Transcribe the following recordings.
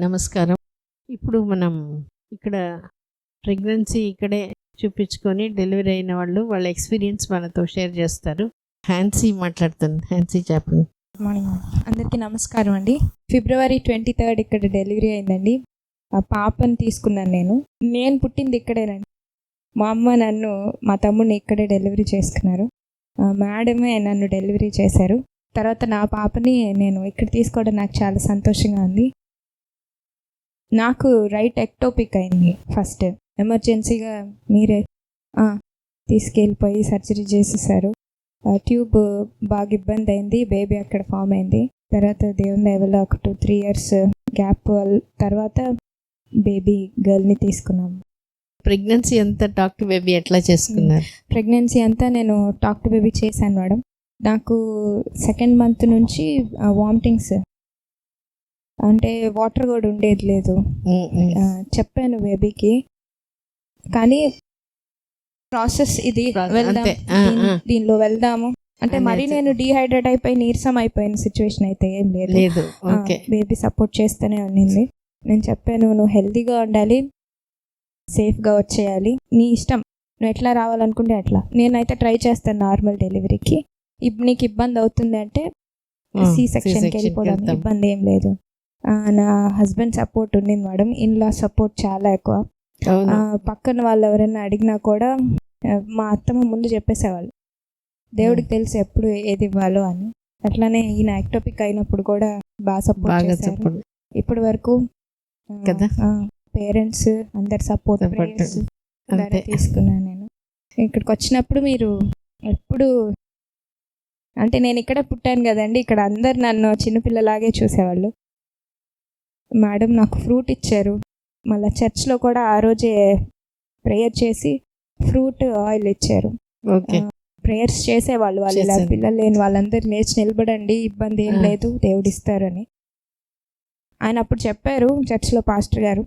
నమస్కారం. ఇప్పుడు మనం ఇక్కడ ప్రెగ్నెన్సీ ఇక్కడే చూపించుకొని డెలివరీ అయిన వాళ్ళు వాళ్ళ ఎక్స్పీరియన్స్ మనతో షేర్ చేస్తారు. హ్యాన్సీ మాట్లాడుతుంది. హ్యాన్సీ చెప్పండి. గుడ్ మార్నింగ్ అందరికీ నమస్కారం అండి. ఫిబ్రవరి 23 ఇక్కడ డెలివరీ అయిందండి. ఆ పాపని తీసుకున్నాను. నేను పుట్టింది ఇక్కడేనండి. మా అమ్మ నన్ను మా తమ్ముడిని ఇక్కడే డెలివరీ చేసుకున్నారు. మేడమే నన్ను డెలివరీ చేశారు. తర్వాత నా పాపని నేను ఇక్కడ తీసుకోవడం నాకు చాలా సంతోషంగా ఉంది. నాకు రైట్ ఎక్టోపిక్ అయింది. ఫస్ట్ ఎమర్జెన్సీగా మీరే తీసుకెళ్ళిపోయి సర్జరీ చేసేసారు. ట్యూబ్ బాగా ఇబ్బంది అయింది. బేబీ అక్కడ ఫామ్ అయింది. తర్వాత దేవుని దయవల్ల ఒక 2-3 years గ్యాప్ తర్వాత బేబీ గర్ల్ని తీసుకున్నాము. ప్రెగ్నెన్సీ అంతా టాక్ టు బేబీ ఎట్లా చేసుకున్నారు? ప్రెగ్నెన్సీ అంతా నేను టాక్ టు బేబీ చేశాను మేడం. నాకు 2nd month నుంచి వామిటింగ్స్, అంటే వాటర్ కూడా ఉండేది లేదు. చెప్పాను బేబీకి, కానీ ప్రాసెస్ ఇది వెళ్దాం, దీనిలో వెళ్దాము అంటే మరి నేను డీహైడ్రేట్ అయిపోయి నీరసం అయిపోయిన సిచ్యువేషన్ అయితే ఏం లేదు. బేబీ సపోర్ట్ చేస్తూనే ఉండింది. నేను చెప్పాను, నువ్వు హెల్తీగా ఉండాలి, సేఫ్గా వచ్చేయాలి, నీ ఇష్టం, నువ్వు ఎట్లా రావాలనుకుంటే అట్లా. నేనైతే ట్రై చేస్తాను నార్మల్ డెలివరీకి. నీకు ఇబ్బంది అవుతుంది అంటే సి సెక్షన్కి వెళ్ళిపోదాం, ఇబ్బంది ఏం లేదు. నా హస్బెండ్ సపోర్ట్ ఉండింది మేడం. ఇన్లా సపోర్ట్ చాలా ఎక్కువ. పక్కన వాళ్ళు ఎవరైనా అడిగినా కూడా మా అత్తమ్మ ముందు చెప్పేసేవాళ్ళు, దేవుడికి తెలిసి ఎప్పుడు ఏది ఇవ్వాలో అని. అట్లానే ఈయన ఎక్టోపిక్ అయినప్పుడు కూడా బాగా సపోర్ట్ చేశారు. ఇప్పటి వరకు పేరెంట్స్ అందరి సపోర్ట్ తీసుకున్నాను. నేను ఇక్కడికి వచ్చినప్పుడు మీరు ఎప్పుడు అంటే నేను ఇక్కడ పుట్టాను కదండి, ఇక్కడ అందరు నన్ను చిన్నపిల్లలాగే చూసేవాళ్ళు. మేడం నాకు ఫ్రూట్ ఇచ్చారు. మళ్ళీ చర్చ్లో కూడా ఆ రోజే ప్రేయర్ చేసి ఫ్రూట్ ఆయిల్ ఇచ్చారు. ప్రేయర్స్ చేసేవాళ్ళు. వాళ్ళు ఇలా పిల్లలు లేని వాళ్ళందరూ లేచి నిలబడండి, ఇబ్బంది ఏం లేదు, దేవుడు ఇస్తారని ఆయన అప్పుడు చెప్పారు చర్చ్లో పాస్టర్ గారు.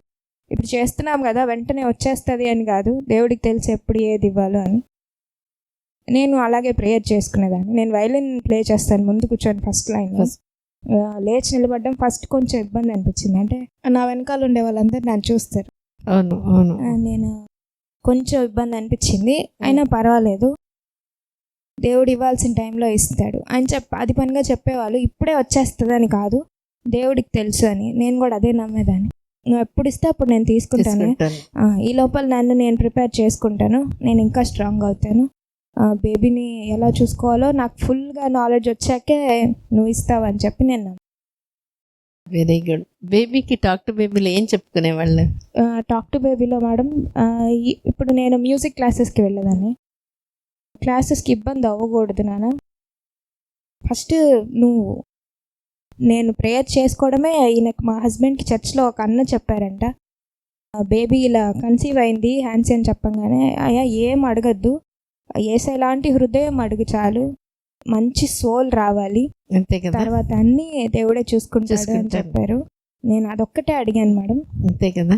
ఇప్పుడు చేస్తున్నాం కదా వెంటనే వచ్చేస్తుంది అని కాదు, దేవుడికి తెలిసి ఎప్పుడు ఏది ఇవ్వాలో అని. నేను అలాగే ప్రేయర్ చేసుకునేదాన్ని. నేను వైలిన్ ప్లే చేస్తాను ముందు కూర్చొని ఫస్ట్ లైన్లో. లేచి నిలబడ్డం ఫస్ట్ కొంచెం ఇబ్బంది అనిపించింది. అంటే నా వెనకాల ఉండే వాళ్ళందరూ నన్ను చూస్తారు. నేను కొంచెం ఇబ్బంది అనిపించింది. అయినా పర్వాలేదు, దేవుడు ఇవ్వాల్సిన టైంలో ఇస్తాడు అని అది పనిగా చెప్పేవాళ్ళు. ఇప్పుడే వచ్చేస్తుందని కాదు, దేవుడికి తెలుసు అని. నేను కూడా అదే నమ్మేదాన్ని. నువ్వు ఎప్పుడు ఇస్తే అప్పుడు నేను తీసుకుంటాను. ఈ లోపల నన్ను నేను ప్రిపేర్ చేసుకుంటాను, నేను ఇంకా స్ట్రాంగ్ అవుతాను. బేబీని ఎలా చూసుకోవాలో నాకు ఫుల్గా నాలెడ్జ్ వచ్చాకే నువ్వు ఇస్తావని చెప్పి నేను. Very good. బేబీకి టాక్ టు బేబీలో ఏం చెప్పుకునేవాళ్ళు? టాక్ టు బేబీలో మేడం, ఇప్పుడు నేను మ్యూజిక్ క్లాసెస్కి వెళ్ళేదాన్ని. క్లాసెస్కి ఇబ్బంది అవ్వకూడదు నాన్న, ఫస్ట్ నేను ప్రేయర్ చేసుకోవడమే. ఈయనకు మా హస్బెండ్కి చర్చ్లో ఒక అన్న చెప్పారంట, బేబీ ఇలా కన్సీవ్ అయింది హ్యాన్సీ అని చెప్పగానే, అయ్యా ఏం అడగద్దు, ఏసేలాంటి హృదయం అడుగు చాలు, మంచి సోల్ రావాలి, అంతే కదా, తర్వాత అన్నీ దేవుడే చూసుకుంటాడు అని చెప్పారు. నేను అదొక్కటే అడిగాను మేడం. అంతే కదా.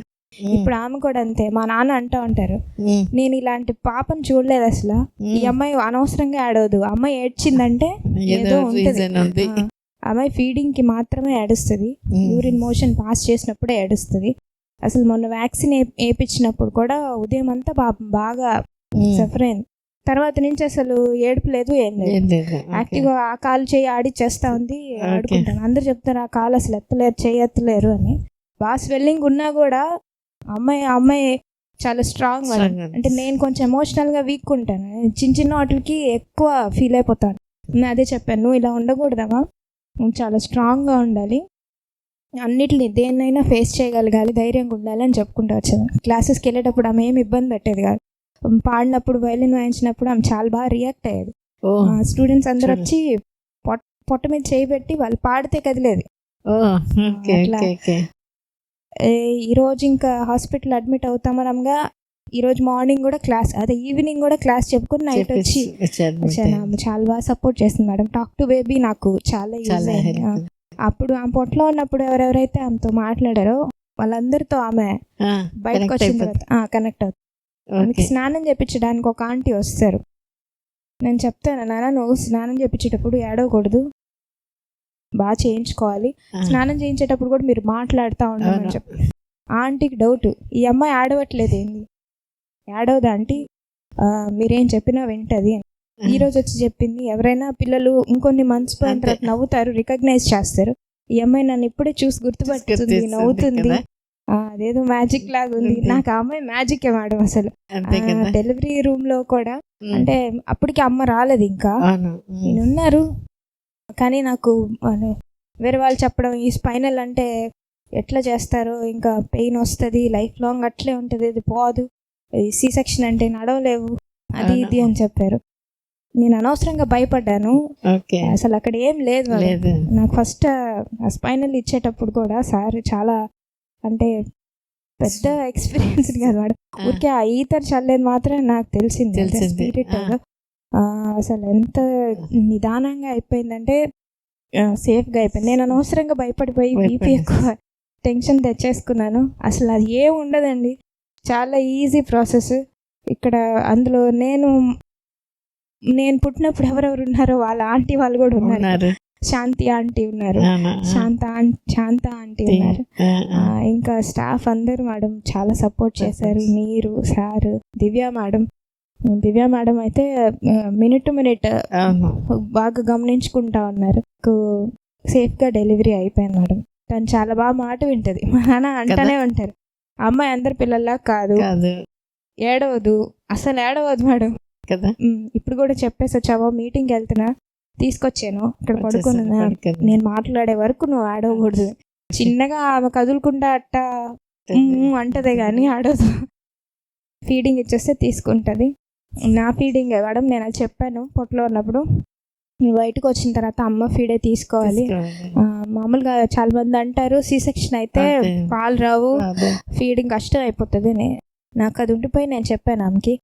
ఇప్పుడు ఆమె కూడా అంతే. మా నాన్న అంటూ ఉంటారు, నేను ఇలాంటి పాపను చూడలేదు అసలు, ఈ అమ్మాయి అనవసరంగా ఏడవదు, అమ్మాయి ఏడ్చిందంటే ఏదో ఉంటుంది, అమ్మాయి ఫీడింగ్కి మాత్రమే ఏడుస్తుంది, యూరిన్ మోషన్ పాస్ చేసినప్పుడే ఏడుస్తుంది. అసలు మొన్న వ్యాక్సిన్ వేయించినప్పుడు కూడా ఉదయం అంతా పాపం బాగా సఫర్ అయింది. తర్వాత నుంచి అసలు ఏడుపు లేదు, ఏం లేదు, యాక్టివ్గా ఆ కాలు చేయి ఆడిచ్చేస్తా ఉంది, ఆడుకుంటాను. అందరు చెప్తారు ఆ కాలు అసలు ఎత్తలేరు, చేయి ఎత్తలేరు అని. బాగా స్వెల్లింగ్ ఉన్నా కూడా అమ్మాయి చాలా స్ట్రాంగ్. అంటే నేను కొంచెం ఎమోషనల్గా వీక్ ఉంటాను, చిన్న వాటికి ఎక్కువ ఫీల్ అయిపోతాను. నేను అదే చెప్పాను, నువ్వు ఇలా ఉండకూడదమ్మా, నువ్వు చాలా స్ట్రాంగ్గా ఉండాలి, అన్నిటిని దేన్నైనా ఫేస్ చేయగలగాలి, ధైర్యంగా ఉండాలి అని చెప్పుకుంటూ వచ్చాను. క్లాసెస్కి వెళ్ళేటప్పుడు ఆమె ఏమి ఇబ్బంది పెట్టేది కాదు. పాడినప్పుడు వైలిన్ వాయించినప్పుడు ఆమె చాలా బాగా రియాక్ట్ అయ్యేది. స్టూడెంట్స్ అందరు వచ్చి పొట్ట మీద చేయి పెట్టి వాళ్ళు పాడితే కదిలేదు. ఈరోజు ఇంకా హాస్పిటల్ అడ్మిట్ అవుతామనగా ఈరోజు మార్నింగ్ కూడా క్లాస్, అదే ఈవినింగ్ కూడా క్లాస్ చెప్పుకుని నైట్ వచ్చి చాలా బాగా సపోర్ట్ చేస్తుంది మేడం. టాక్ టు బేబీ నాకు చాలా యూజ్ అయింది. అప్పుడు ఆమె పొట్టలో ఉన్నప్పుడు ఎవరెవరైతే ఆమెతో మాట్లాడారో వాళ్ళందరితో ఆమె బయటకు వచ్చిన తర్వాత కనెక్ట్ అవుతుంది. ఆమెకి స్నానం చేయించడానికి ఒక ఆంటీ వస్తారు. నేను చెప్తాను, నాన్న నువ్వు స్నానం చేయించేటప్పుడు ఏడవకూడదు, బాగా చేయించుకోవాలి, ఆ, స్నానం చేయించేటప్పుడు కూడా మీరు మాట్లాడుతూ ఉండమని అవును. చెప్పి. ఆంటీకి డౌట్, ఈ అమ్మాయి ఆడవట్లేదు ఏంది, ఆడవదా ఆంటీ, మీరేం చెప్పినా వింటది అని. ఈ రోజు వచ్చి చెప్పింది. ఎవరైనా పిల్లలు ఇంకొన్ని మంత్స్ పోయిన అంతే. తర్వాత నవ్వుతారు, రికగ్నైజ్ చేస్తారు. ఈ అమ్మాయి నన్ను ఇప్పుడే చూసి గుర్తుపడుతుంది, గుర్తిస్తుంది నవ్వుతుంది. కదా. అదేదో మ్యాజిక్ లాగా ఉంది. ఉంది. నాకు ఆ అమ్మాయి మ్యాజిక్ మేడం అసలు. అంతే కదా. డెలివరీ రూమ్ లో కూడా ఉమ్, అంటే అప్పటికి అమ్మ రాలేదు ఇంకా, అవును. నేను ఉన్నారు. కానీ నాకు వేరే వాళ్ళు చెప్పడం, ఈ స్పైనల్ అంటే ఎట్లా చేస్తారో, ఇంకా పెయిన్ వస్తుంది లైఫ్ లాంగ్ అట్లే ఉంటుంది, ఇది పోదు, సి సెక్షన్ అంటే నడవలేవు, అది అవును. ఇది అని చెప్పారు. నేను అనవసరంగా భయపడ్డాను. ఓకే. అసలు అక్కడ ఏం లేదు మేడం. లేదు. నాకు ఫస్ట్ స్పైనల్ ఇచ్చేటప్పుడు కూడా సార్ చాలా అంటే పెద్ద ఎక్స్పీరియన్స్ కాదు మేడం, ఆ, ఊరికే ఆ ఈతర్ చల్లేదు మాత్రం నాకు తెలిసింది తెలిసింది. స్పిరిట్. ఆ. అసలు ఎంత నిదానంగా అయిపోయిందంటే సేఫ్గా అయిపోయింది. నేను అనవసరంగా భయపడిపోయి బీపీ భయపడి. ఎక్కువ టెన్షన్ తెచ్చేసుకున్నాను. అసలు అది ఏం ఉండదండి, చాలా ఈజీ ప్రాసెస్. ఇక్కడ అందులో నేను పుట్టినప్పుడు ఎవరెవరు ఉన్నారో వాళ్ళ ఆంటీ వాళ్ళు కూడా ఉన్నారు. ఉన్నారు. శాంతి ఆంటీ ఉన్నారు, అవును. ఆ, శాంత ఆంటీ ఉన్నారు. ఆ, ఆ. ఇంకా స్టాఫ్ అందరూ మేడం చాలా సపోర్ట్ చేశారు. మీరు సార్, దివ్య మేడం అయితే మినిట్ టు మినిట్ అవును. బాగా గమనించుకుంటా ఉన్నారు. సేఫ్గా డెలివరీ అయిపోయింది మేడం. తను చాలా బాగా మాట వింటది. మా నాన్న అంటానే ఉంటారు, అమ్మాయి అందరి పిల్లల్లా కాదు, కాదు ఏడవదు, అసలు ఏడవదు మేడం. కదా. ఇప్పుడు కూడా చెప్పేసి వచ్చావా, మీటింగ్కి వెళ్తున్నా, తీసుకొచ్చాను ఇక్కడ పడుకున్నా, పడుకుంది. నేను మాట్లాడే వరకు నువ్వు ఆడవకూడదు. చిన్నగా ఆమె కదులుకుంటా అట్ట అంటదే కానీ ఆడదు. ఫీడింగ్ ఇచ్చేస్తే తీసుకుంటుంది. నా ఫీడింగ్ మేడం, నేను అది చెప్పాను పొట్టలో ఉన్నప్పుడు, నువ్వు బయటకు వచ్చిన తర్వాత అమ్మ ఫీడే తీసుకోవాలి. మామూలుగా చాలా మంది అంటారు సి సెక్షన్ అయితే అదే. పాలు రావు, అదే. ఫీడింగ్ కష్టం అయిపోతుంది. నాకు అది ఉండిపోయి నేను చెప్పాను ఆమెకి,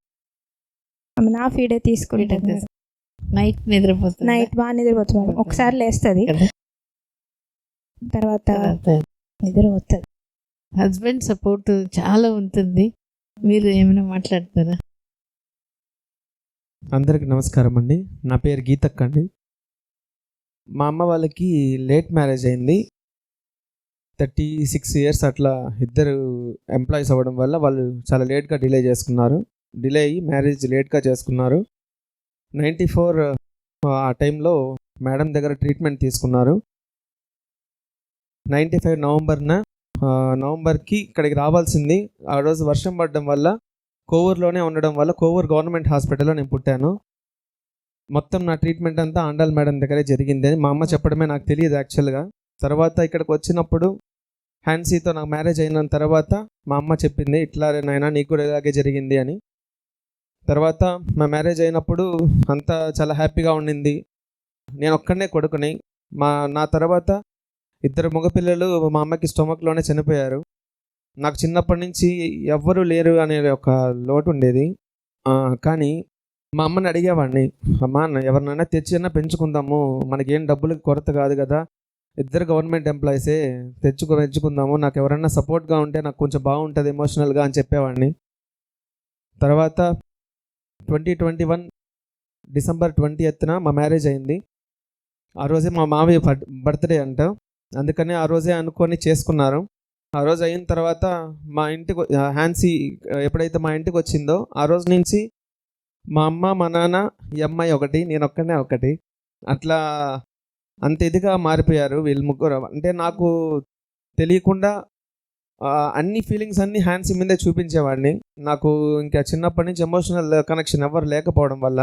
ఆమె నా ఫీడే తీసుకుంటుంది. నైట్ నిద్రపోతుంది. నైట్ బాగా నిద్రపోతుంది మేడం, ఒకసారి లేస్తుంది, తర్వాత నిద్ర వస్తుంది. హస్బెండ్ సపోర్ట్ చాలా ఉంటుంది. మీరు ఏమైనా మాట్లాడతారా? అందరికి నమస్కారం అండి. నా పేరు గీతక్క అండి. మా అమ్మ వాళ్ళకి లేట్ మ్యారేజ్ అయింది. 36 years అట్లా ఇద్దరు ఎంప్లాయీస్ అవ్వడం వల్ల వాళ్ళు చాలా లేట్గా డిలే అయ్యి మ్యారేజ్ లేట్గా చేసుకున్నారు. 94 ఆ టైంలో మేడం దగ్గర ట్రీట్మెంట్ తీసుకున్నారు. 95 నవంబర్కి ఇక్కడికి రావాల్సింది. ఆ రోజు వర్షం పడడం వల్ల కోవూరులోనే ఉండడం వల్ల కోవూరు గవర్నమెంట్ హాస్పిటల్లో నేను పుట్టాను. మొత్తం నా ట్రీట్మెంట్ అంతా ఆండాల్ మేడం దగ్గరే జరిగింది అని మా అమ్మ చెప్పడమే నాకు తెలియదు యాక్చువల్గా. తర్వాత ఇక్కడికి వచ్చినప్పుడు హ్యాన్సీతో నాకు మ్యారేజ్ అయిన తర్వాత మా అమ్మ చెప్పింది, ఇట్లా నాయనా నీకు కూడా ఇలాగే జరిగింది అని. తర్వాత మా మ్యారేజ్ అయినప్పుడు అంతా చాలా హ్యాపీగా ఉండింది. నేను ఒక్కడనే కొడుకుని. నా తర్వాత ఇద్దరు మగపిల్లలు మా అమ్మకి స్టొమక్లోనే చనిపోయారు. నాకు చిన్నప్పటి నుంచి ఎవ్వరూ లేరు అనే ఒక లోటు ఉండేది. కానీ మా అమ్మని అడిగేవాడిని, అమ్మ ఎవరినైనా తెచ్చినా పెంచుకుందాము, మనకేం డబ్బులకి కొరత కాదు కదా, ఇద్దరు గవర్నమెంట్ ఎంప్లాయీసే, పెంచుకుందాము, నాకు ఎవరైనా సపోర్ట్గా ఉంటే నాకు కొంచెం బాగుంటుంది ఎమోషనల్గా అని చెప్పేవాడిని. తర్వాత 2021 December 20th మా మ్యారేజ్ అయింది. ఆ రోజే మా మామయ్య బర్త్డే అంట, అందుకని ఆ రోజే అనుకొని చేసుకున్నారు. ఆ రోజు అయిన తర్వాత మా ఇంటికి హ్యాన్సీ ఎప్పుడైతే మా ఇంటికి వచ్చిందో ఆ రోజు నుంచి మా అమ్మ, మా నాన్న, ఈ అమ్మాయి ఒకటి, నేను ఒక్కనే ఒకటి, అట్లా అంత ఇదిగా మారిపోయారు వీళ్ళు ముగ్గురు. అంటే నాకు తెలియకుండా అన్ని ఫీలింగ్స్ అన్నీ హ్యాన్సీ మీదే చూపించేవాడిని. నాకు ఇంకా చిన్నప్పటి నుంచి ఎమోషనల్ కనెక్షన్ ఎవరు లేకపోవడం వల్ల,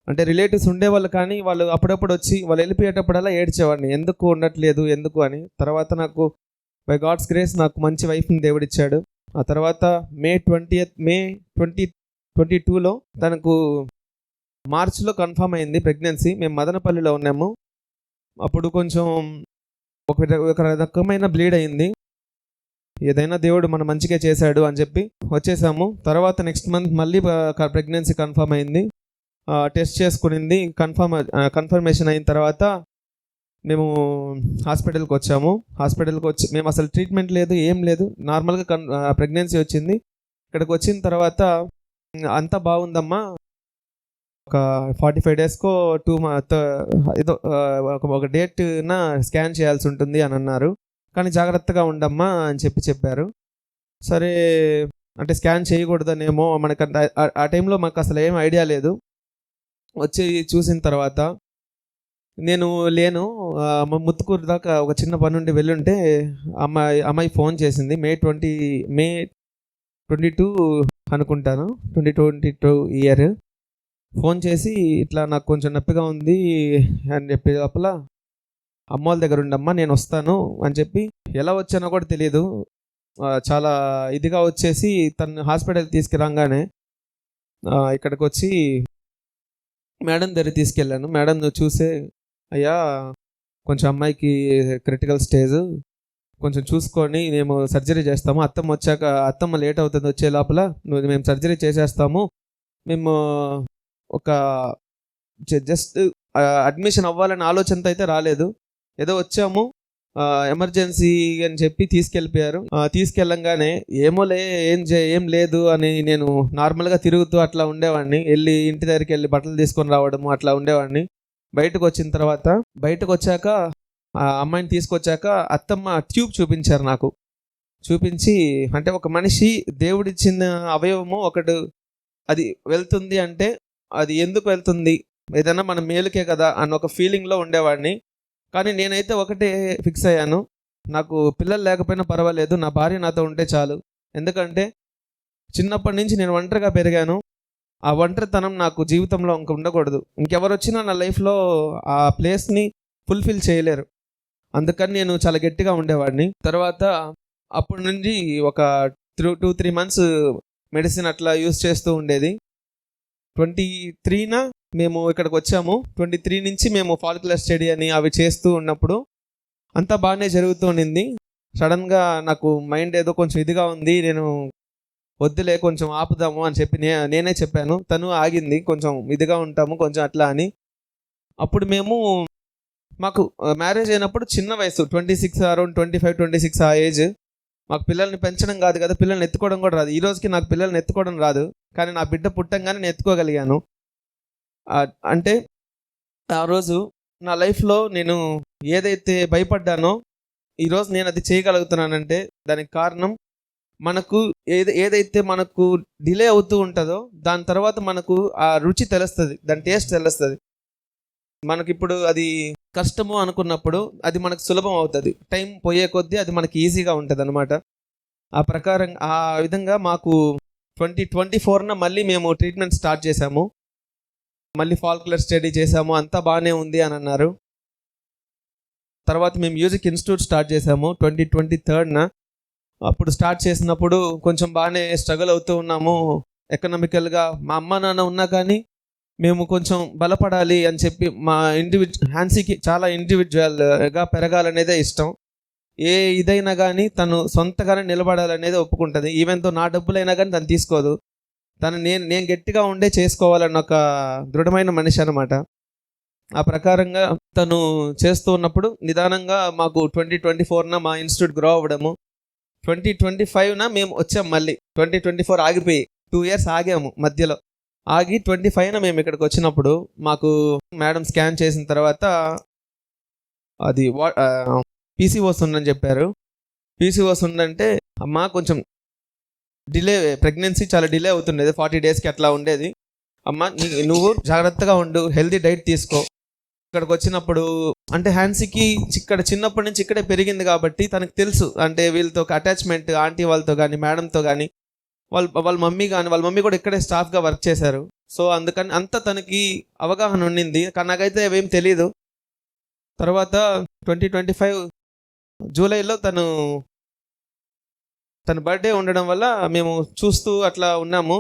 అంటే రిలేటివ్స్ ఉండేవాళ్ళు కానీ వాళ్ళు అప్పుడప్పుడు వచ్చి వాళ్ళు వెళ్ళిపోయేటప్పుడల్లా ఏడ్చేవాడిని, ఎందుకు ఉండట్లేదు ఎందుకు అని. తర్వాత నాకు బై గాడ్స్ గ్రేస్ నాకు మంచి వైఫ్ని దేవుడిచ్చాడు. ఆ తర్వాత మే 2022లో తనకు మార్చిలో కన్ఫర్మ్ అయింది ప్రెగ్నెన్సీ. మేము మదనపల్లిలో ఉన్నాము. అప్పుడు కొంచెం ఒక రకమైన బ్లీడ్ అయింది. ఏదైనా దేవుడు మన మంచిగా చేశాడు అని చెప్పి వచ్చేసాము. తర్వాత నెక్స్ట్ మంత్ మళ్ళీ ప్రెగ్నెన్సీ కన్ఫర్మ్ అయింది. టెస్ట్ చేసుకునింది, కన్ఫర్మేషన్ అయిన తర్వాత మేము హాస్పిటల్కి వచ్చాము. హాస్పిటల్కి వచ్చి మేము అసలు ట్రీట్మెంట్ లేదు, ఏం లేదు, నార్మల్గా ప్రెగ్నెన్సీ వచ్చింది. ఇక్కడికి వచ్చిన తర్వాత అంతా బాగుందమ్మా, ఒక 45 డేస్కో ఏదో ఒక డేట్న స్కాన్ చేయాల్సి ఉంటుంది అని అన్నారు. కానీ జాగ్రత్తగా ఉండమ్మా అని చెప్పారు. సరే అంటే స్కాన్ చేయకూడదనేమో మనకు ఆ టైంలో మాకు అసలు ఏం ఐడియా లేదు. వచ్చి చూసిన తర్వాత నేను లేను, ముత్తుకూరు దాకా ఒక చిన్న పని నుండి వెళ్ళుంటే అమ్మాయి ఫోన్ చేసింది. మే 22 అనుకుంటాను, 2022 ఇయర్. ఫోన్ చేసి ఇట్లా నాకు కొంచెం నొప్పిగా ఉంది అని చెప్పే లోపల అమ్మ వాళ్ళ దగ్గర ఉండమ్మా నేను వస్తాను అని చెప్పి, ఎలా వచ్చానో కూడా తెలియదు, చాలా ఇదిగా వచ్చేసి తను హాస్పిటల్ తీసుకురాగానే ఇక్కడికి వచ్చి మేడం దగ్గర తీసుకెళ్ళాను. మేడం చూసే, అయ్యా కొంచెం అమ్మాయికి క్రిటికల్ స్టేజ్, కొంచెం చూసుకొని మేము సర్జరీ చేస్తాము, అత్తమ్మ లేట్ అవుతుంది వచ్చే లోపల మేము సర్జరీ చేసేస్తాము, మేము ఒక జస్ట్ అడ్మిషన్ అవ్వాలని ఆలోచనతో అయితే రాలేదు, ఏదో వచ్చాము ఎమర్జెన్సీ అని చెప్పి తీసుకెళ్ళిపోయారు. తీసుకెళ్ళంగానే ఏమోలే ఏం లేదు అని నేను నార్మల్గా తిరుగుతూ అట్లా ఉండేవాడిని. వెళ్ళి ఇంటి దగ్గరికి వెళ్ళి బట్టలు తీసుకొని రావడము అట్లా ఉండేవాడిని. బయటకు వచ్చాక ఆ అమ్మాయిని తీసుకొచ్చాక అత్తమ్మ ట్యూబ్ చూపించారు నాకు. చూపించి, అంటే ఒక మనిషి దేవుడిచ్చిన అవయవము ఒకటి అది వెళ్తుంది అంటే అది ఎందుకు వెళ్తుంది, ఏదైనా మన మేలుకే కదా అన్న ఒక ఫీలింగ్లో ఉండేవాడిని. కానీ నేనైతే ఒకటే ఫిక్స్ అయ్యాను, నాకు పిల్లలు లేకపోయినా పర్వాలేదు, నా భార్య నాతో ఉంటే చాలు. ఎందుకంటే చిన్నప్పటి నుంచి నేను ఒంటరిగా పెరిగాను. ఆ ఒంటరితనం నాకు జీవితంలో ఇంక ఉండకూడదు. ఇంకెవరు వచ్చినా నా లైఫ్లో ఆ ప్లేస్ని ఫుల్ఫిల్ చేయలేరు. అందుకని నేను చాలా గట్టిగా ఉండేవాడిని. తర్వాత అప్పటి నుంచి ఒక 2-3 మంత్స్ మెడిసిన్ అట్లా యూస్ చేస్తూ ఉండేది. 23న మేము ఇక్కడికి వచ్చాము. 23 నుంచి మేము ఫాలిక్యులర్ స్టడీ అని అవి చేస్తూ ఉన్నప్పుడు అంతా బాగానే జరుగుతూ ఉండింది. సడన్గా నాకు మైండ్ ఏదో కొంచెం ఇదిగా ఉంది, నేను వద్దులే కొంచెం ఆపుదాము అని చెప్పి నేనే చెప్పాను. తను ఆగింది, కొంచెం ఇదిగా ఉంటాము కొంచెం అట్లా అని. అప్పుడు మాకు మ్యారేజ్ అయినప్పుడు చిన్న వయసు, 26 అరౌండ్ 25-26 ఆ ఏజ్. మాకు పిల్లల్ని పెంచడం కాదు కదా, పిల్లల్ని ఎత్తుకోవడం కూడా రాదు. ఈ రోజుకి నాకు పిల్లల్ని ఎత్తుకోవడం రాదు, కానీ నా బిడ్డ పుట్టంగానే నేను ఎత్తుకోగలిగాను. అంటే ఆ రోజు నా లైఫ్లో నేను ఏదైతే భయపడ్డానో ఈరోజు నేను అది చేయగలుగుతున్నానంటే దానికి కారణం, మనకు ఏదైతే మనకు డిలే అవుతూ ఉంటుందో దాని తర్వాత మనకు ఆ రుచి తెలుస్తుంది, దాని టేస్ట్ తెలుస్తుంది. మనకిప్పుడు అది కష్టము అనుకున్నప్పుడు అది మనకు సులభం అవుతుంది, టైం పోయే కొద్దీ అది మనకి ఈజీగా ఉంటుంది అనమాట. ఆ ప్రకారం ఆ విధంగా మాకు 2024న మళ్ళీ మేము ట్రీట్మెంట్ స్టార్ట్ చేశాము. మళ్ళీ ఫాలిక్యులర్ స్టడీ చేశాము, అంతా బాగానే ఉంది అని అన్నారు. తర్వాత మేము మ్యూజిక్ ఇన్స్టిట్యూట్ స్టార్ట్ చేశాము 2023న. అప్పుడు స్టార్ట్ చేసినప్పుడు కొంచెం బాగానే స్ట్రగుల్ అవుతూ ఉన్నాము ఎకనామికల్గా. మా అమ్మ నాన్న ఉన్నా కానీ మేము కొంచెం బలపడాలి అని చెప్పి మా హ్యాన్సీకి చాలా ఇండివిజువల్గా పెరగాలనేదే ఇష్టం. ఏ ఇదైనా కానీ తను సొంతగానే నిలబడాలనేది ఒప్పుకుంటుంది. ఈవెన్తో నా డబ్బులైనా కానీ తను తీసుకోదు. తను నేను గట్టిగా ఉండే చేసుకోవాలన్న ఒక దృఢమైన మనిషి అనమాట. ఆ ప్రకారంగా తను చేస్తూ ఉన్నప్పుడు నిదానంగా మాకు 2024న మా ఇన్స్టిట్యూట్ గ్రో అవ్వడము. 2025న మేము వచ్చాం మళ్ళీ. 2024 ఆగిపోయి 2 years ఆగాము మధ్యలో. ఆగి 25న మేము ఇక్కడికి వచ్చినప్పుడు మాకు మేడం స్కాన్ చేసిన తర్వాత అది పీసీఓస్ ఉందని చెప్పారు. పీసీఓస్ ఉందంటే అమ్మ కొంచెం డిలే, ప్రెగ్నెన్సీ చాలా డిలే అవుతుండేది, 40 daysకి అట్లా ఉండేది. అమ్మ నువ్వు జాగ్రత్తగా ఉండు, హెల్తీ డైట్ తీసుకో. ఇక్కడికి వచ్చినప్పుడు అంటే హ్యాన్సీకి ఇక్కడ చిన్నప్పటి నుంచి ఇక్కడే పెరిగింది కాబట్టి తనకు తెలుసు, అంటే వీళ్ళతో ఒక అటాచ్మెంట్, ఆంటీ వాళ్ళతో కానీ మేడంతో కానీ, వాళ్ళ మమ్మీ కూడా ఇక్కడే స్టాఫ్గా వర్క్ చేశారు. సో అందుకని అంతా తనకి అవగాహన ఉండింది, కానీ నాకైతే అవేం తెలీదు. తర్వాత 2025 జూలైలో తన బర్త్డే ఉండడం వల్ల మేము చూస్తూ అట్లా ఉన్నాము.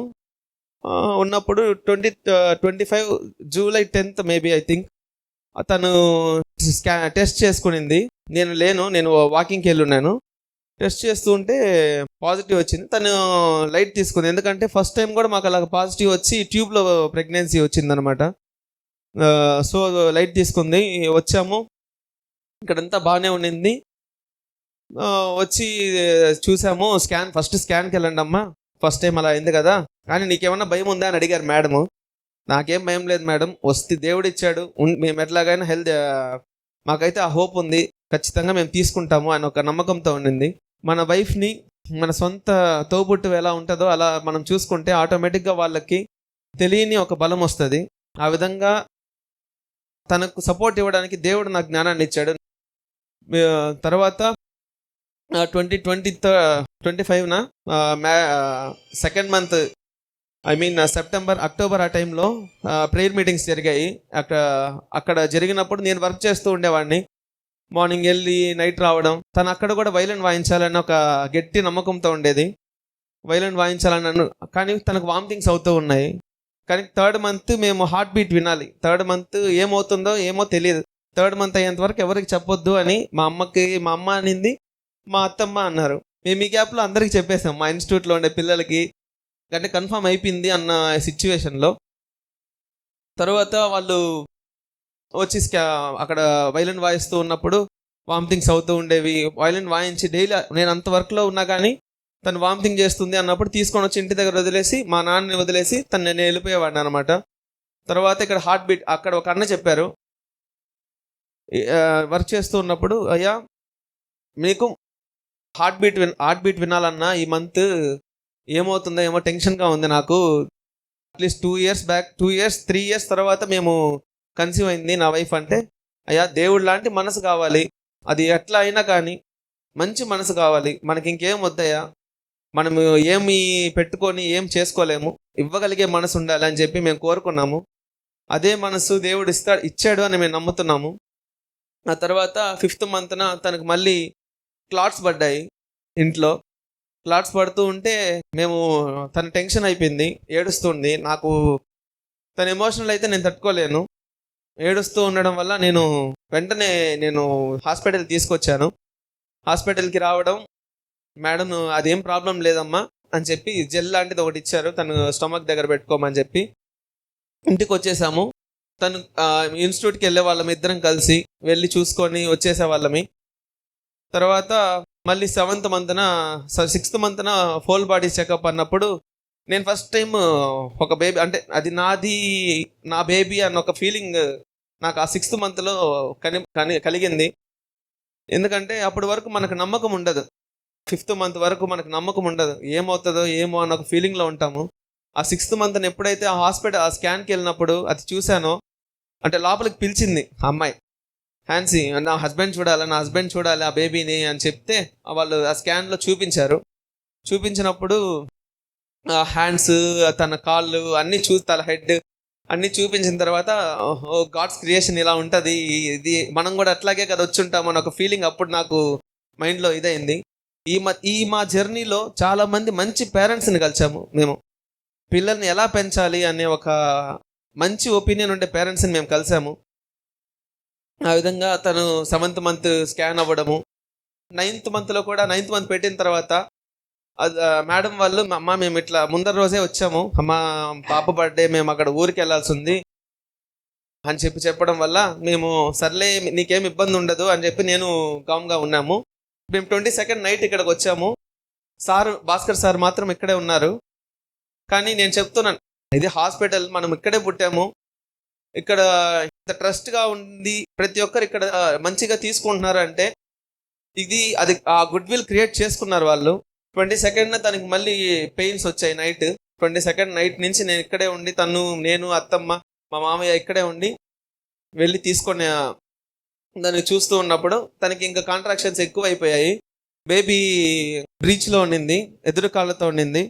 ఉన్నప్పుడు 2025 July 10th maybe I think తను టెస్ట్ చేసుకునింది. నేను వాకింగ్కి వెళ్ళి ఉన్నాను. టెస్ట్ చేస్తూ ఉంటే పాజిటివ్ వచ్చింది. తను లైట్ తీసుకుంది, ఎందుకంటే ఫస్ట్ టైం కూడా మాకు అలా పాజిటివ్ వచ్చి ట్యూబ్లో ప్రెగ్నెన్సీ వచ్చిందనమాట. సో లైట్ తీసుకుంది. వచ్చాము, ఇక్కడంతా బాగానే ఉండింది. వచ్చి చూసాము, ఫస్ట్ స్కాన్కి వెళ్ళండి అమ్మా, ఫస్ట్ టైం అలా అయింది కదా, కానీ నీకేమన్నా భయం ఉందా అని అడిగారు మేడము. నాకేం భయం లేదు మేడం, వస్తే దేవుడు ఇచ్చాడు, మేము ఎట్లాగైనా మాకైతే ఆ హోప్ ఉంది, ఖచ్చితంగా మేము తీసుకుంటాము అని ఒక నమ్మకంతో ఉండింది. మన వైఫ్ని మన సొంత తోబుట్టు ఎలా ఉంటుందో అలా మనం చూసుకుంటే ఆటోమేటిక్గా వాళ్ళకి తెలియని ఒక బలం వస్తుంది. ఆ విధంగా తనకు సపోర్ట్ ఇవ్వడానికి దేవుడు నాకు జ్ఞానాన్ని ఇచ్చాడు. తర్వాత 2025న సెకండ్ మంత్ సెప్టెంబర్ అక్టోబర్ ఆ టైంలో ప్రేయర్ మీటింగ్స్ జరిగాయి. అక్కడ జరిగినప్పుడు నేను వర్క్ చేస్తూ ఉండేవాడిని. మార్నింగ్ వెళ్ళి నైట్ రావడం. తను అక్కడ కూడా వైలెన్ వాయించాలని ఒక గట్టి నమ్మకంతో ఉండేది. వైలెన్ వాయించాలని కానీ తనకు వామిటింగ్స్ అవుతూ ఉన్నాయి. కానీ 3rd మంత్ మేము హార్ట్ బీట్ వినాలి. 3rd మంత్ ఏమవుతుందో ఏమో తెలియదు. 3rd మంత్ అయ్యేంత వరకు ఎవరికి చెప్పొద్దు అని మా అమ్మ అనింది, మా అత్తమ్మ అన్నారు. మేము ఈ గ్యాప్లో అందరికీ చెప్పేసాం, మా ఇన్స్టిట్యూట్లో ఉండే పిల్లలకి. అంటే కన్ఫర్మ్ అయిపోయింది అన్న సిచ్యువేషన్లో తర్వాత వాళ్ళు వచ్చి అక్కడ వైలెన్ వాయిస్తూ ఉన్నప్పుడు వామిటింగ్స్ అవుతూ ఉండేవి. వైలెన్ వాయించి డైలీ నేను అంత వర్క్లో ఉన్నా కానీ తను వామిటింగ్ చేస్తుంది అన్నప్పుడు తీసుకొని వచ్చి ఇంటి దగ్గర వదిలేసి, మా నాన్నని వదిలేసి నేను వెళ్ళిపోయేవాడిని అనమాట. తర్వాత ఇక్కడ హార్ట్ బీట్ అక్కడ ఒక అన్న చెప్పారు, వర్క్ చేస్తూ ఉన్నప్పుడు, అయ్యా మీకు హార్ట్ బీట్ వినాలన్నా ఈ మంత్ ఏమవుతుందో ఏమో టెన్షన్గా ఉంది నాకు. అట్లీస్ట్ 2 years బ్యాక్ 3 years తర్వాత మేము కన్సీవ్ అయింది నా వైఫ్. అంటే అయ్యా దేవుడు లాంటి మనసు కావాలి, అది ఎట్లా అయినా కానీ మంచి మనసు కావాలి, మనకి ఇంకేం వద్దయ్యా, మనము ఏమి పెట్టుకొని ఏం చేసుకోలేము, ఇవ్వగలిగే మనసు ఉండాలి అని చెప్పి మేము కోరుకున్నాము. అదే మనసు దేవుడు ఇచ్చాడు అని మేము నమ్ముతున్నాము. ఆ తర్వాత 5th మంత్న తనకు మళ్ళీ క్లాట్స్ పడ్డాయి. ఇంట్లో క్లాట్స్ పడుతూ ఉంటే తన టెన్షన్ అయిపోయింది, ఏడుస్తుంది. నాకు తన ఎమోషనల్ అయితే నేను తట్టుకోలేను. ఏడుస్తూ ఉండడం వల్ల వెంటనే హాస్పిటల్ తీసుకొచ్చాను. హాస్పిటల్కి రావడం, మేడం అదేం ప్రాబ్లం లేదమ్మా అని చెప్పి జెల్ లాంటిది ఒకటి ఇచ్చారు, తను స్టమక్ దగ్గర పెట్టుకోమని చెప్పి ఇంటికి వచ్చేసాము. తను ఇన్స్టిట్యూట్కి వెళ్ళే వాళ్ళం, ఇద్దరం కలిసి వెళ్ళి చూసుకొని వచ్చేసే వాళ్ళమి. తర్వాత మళ్ళీ 6th మంత్న ఫుల్ బాడీ చెకప్ అన్నప్పుడు నేను ఫస్ట్ టైం ఒక బేబీ, అంటే అది నా బేబీ అన్న ఒక ఫీలింగ్ నాకు ఆ 6th మంత్లో కలిగింది. ఎందుకంటే అప్పటి వరకు మనకు నమ్మకం ఉండదు, 5th మంత్ వరకు మనకు నమ్మకం ఉండదు, ఏమవుతుందో ఏమో అన్న ఒక ఫీలింగ్లో ఉంటాము. ఆ 6th మంత్ని ఎప్పుడైతే ఆ స్కాన్కి వెళ్ళినప్పుడు అది చూశానో, అంటే లోపలికి పిలిచింది ఆ అమ్మాయి, హ్యాన్సీ నా హస్బెండ్ చూడాలి ఆ బేబీని అని చెప్తే వాళ్ళు ఆ స్కాన్లో చూపించినప్పుడు హ్యాండ్స్, తన కాళ్ళు అన్నీ తన హెడ్ అన్నీ చూపించిన తర్వాత గాడ్స్ క్రియేషన్ ఇలా ఉంటుంది, ఇది మనం కూడా అట్లాగే కదా వచ్చుంటాం అన్న ఒక ఫీలింగ్ అప్పుడు నాకు మైండ్లో ఇదైంది. మా జర్నీలో చాలామంది మంచి పేరెంట్స్ని కలిసాము. మేము పిల్లల్ని ఎలా పెంచాలి అనే ఒక మంచి ఒపీనియన్ ఉండే పేరెంట్స్ని మేము కలిసాము. ఆ విధంగా తను 7th మంత్ స్కాన్ అవ్వడము, 9th మంత్లో కూడా 9th మంత్ పెట్టిన తర్వాత మేడం వాళ్ళు, అమ్మ మేము ఇట్లా ముందర రోజే వచ్చాము, అమ్మ పాప బర్త్డే, మేము అక్కడ ఊరికి వెళ్ళాల్సి ఉంది అని చెప్పడం వల్ల మేము సర్లే నీకేం ఇబ్బంది ఉండదు అని చెప్పి నేను కామ్గా ఉన్నాము. మేము 22nd నైట్ ఇక్కడికి వచ్చాము. భాస్కర్ సార్ మాత్రం ఇక్కడే ఉన్నారు. కానీ నేను చెప్తున్నాను, ఇది హాస్పిటల్, మనం ఇక్కడే పుట్టాము, ఇక్కడ ఇంత ట్రస్ట్గా ఉంది, ప్రతి ఒక్కరు ఇక్కడ మంచిగా తీసుకుంటున్నారు అంటే అది ఆ గుడ్ విల్ క్రియేట్ చేసుకున్నారు వాళ్ళు. 22nd తనకి మళ్ళీ పెయిన్స్ వచ్చాయి నైట్. 22nd నైట్ నుంచి నేను ఇక్కడే ఉండి, నేను అత్తమ్మ మా మామయ్య ఇక్కడే ఉండి వెళ్ళి తీసుకొని దాన్ని చూస్తూ ఉన్నప్పుడు తనకి ఇంకా కాంట్రాక్షన్స్ ఎక్కువ అయిపోయాయి. బేబీ బ్రీచ్లో ఉండింది, ఎదురు కాళ్ళతో ఉండింది.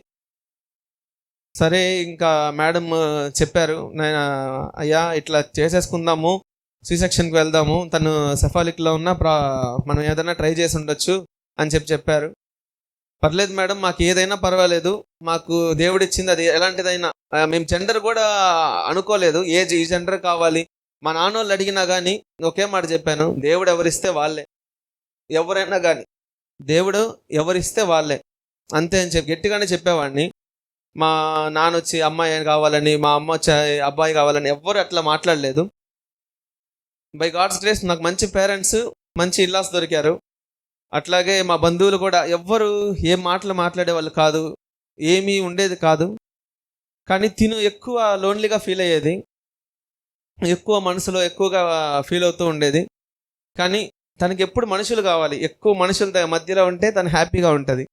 సరే ఇంకా మేడం చెప్పారు, అయ్యా ఇట్లా చేసేసుకుందాము, సి-సెక్షన్కి వెళ్దాము, తను సెఫాలిక్లో ఉన్న మనం ఏదైనా ట్రై చేసి ఉండొచ్చు అని చెప్పారు. పర్లేదు మేడం, మాకు ఏదైనా పర్వాలేదు, మాకు దేవుడిచ్చింది అది ఎలాంటిదైనా, మేము జెండర్ కూడా అనుకోలేదు, ఈ జెండర్ కావాలి. మా నాన్నోళ్ళు అడిగినా కానీ ఒకే మాట చెప్పాను, దేవుడు ఎవరిస్తే వాళ్ళే, ఎవరైనా కానీ దేవుడు ఎవరిస్తే వాళ్ళే అంతే అని గట్టిగానే చెప్పేవాడిని. మా నాన్న వచ్చి అమ్మాయి కావాలని, మా అమ్మ వచ్చి అబ్బాయి కావాలని ఎవ్వరు అట్లా మాట్లాడలేదు. బై గాడ్స్ గ్రేస్ నాకు మంచి పేరెంట్స్, మంచి ఇల్లాస్ దొరికారు. అట్లాగే మా బంధువులు కూడా ఎవ్వరు ఏం మాటలు మాట్లాడే వాళ్ళు కాదు, ఏమీ ఉండేది కాదు. కానీ తిను ఎక్కువ లోన్లీగా ఫీల్ అయ్యేది, ఎక్కువ మనసులో ఎక్కువగా ఫీల్ అవుతూ ఉండేది. కానీ తనకి ఎప్పుడు మనుషులు కావాలి, ఎక్కువ మనుషుల మధ్యలో ఉంటే తను హ్యాపీగా ఉంటుంది.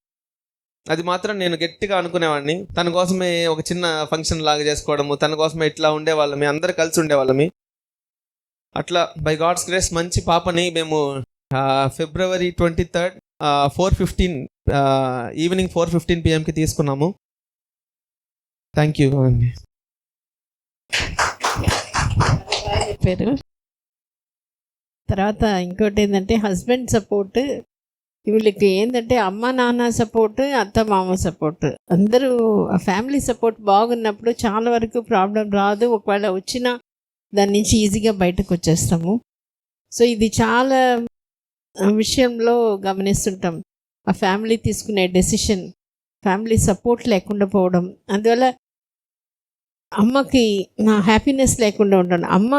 అది మాత్రం నేను గట్టిగా అనుకునేవాడిని. తన కోసమే ఒక చిన్న ఫంక్షన్ లాగా చేసుకోవడము, తన కోసమే ఇట్లా ఉండేవాళ్ళమి, అందరు కలిసి ఉండేవాళ్ళమి. అట్లా బై గాడ్స్ గ్రేస్ మంచి పాపని మేము February 23rd 4:15 ఈవినింగ్ 4:15 PM తీసుకున్నాము. థ్యాంక్ యూ అండి. పేరు తర్వాత ఇంకోటి ఏంటంటే హస్బెండ్ సపోర్ట్. వీళ్ళకి ఏంటంటే అమ్మ నాన్న సపోర్ట్, అత్త మామ సపోర్ట్, అందరూ ఫ్యామిలీ సపోర్ట్ బాగున్నప్పుడు చాలా వరకు ప్రాబ్లం రాదు. ఒకవేళ వచ్చినా దాని నుంచి ఈజీగా బయటకు వచ్చేస్తాము. సో ఇది చాలా విషయంలో గమనిస్తుంటాం. ఆ ఫ్యామిలీ తీసుకునే డెసిషన్, ఫ్యామిలీ సపోర్ట్ లేకుండా పోవడం, అందువల్ల అమ్మకి నా హ్యాపీనెస్ లేకుండా ఉండడం. అమ్మ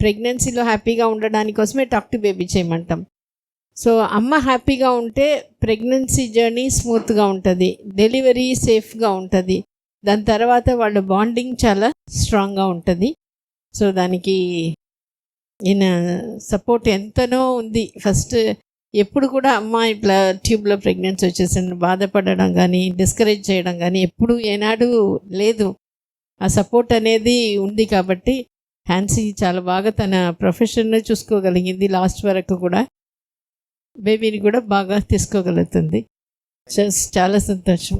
ప్రెగ్నెన్సీలో హ్యాపీగా ఉండడానికి కోసమే టాక్ టు బేబీ చేయమంటాం. సో అమ్మ హ్యాపీగా ఉంటే ప్రెగ్నెన్సీ జర్నీ స్మూత్గా ఉంటుంది, డెలివరీ సేఫ్గా ఉంటుంది, దాని తర్వాత వాళ్ళ బాండింగ్ చాలా స్ట్రాంగ్గా ఉంటుంది. సో దానికి ఈయన సపోర్ట్ ఎంతనో ఉంది. ఫస్ట్ ఎప్పుడు కూడా అమ్మ ఇట్లా ట్యూబ్లో ప్రెగ్నెన్సీ వచ్చేసింది బాధపడడం కానీ డిస్కరేజ్ చేయడం కానీ ఎప్పుడు ఏనాడు లేదు. ఆ సపోర్ట్ అనేది ఉంది కాబట్టి హ్యాన్సీ చాలా బాగా తన ప్రొఫెషన్ను చూసుకోగలిగింది. లాస్ట్ వరకు కూడా బేబీని కూడా బాగా తీసుకోగలుగుతుంది. చాలా సంతోషం.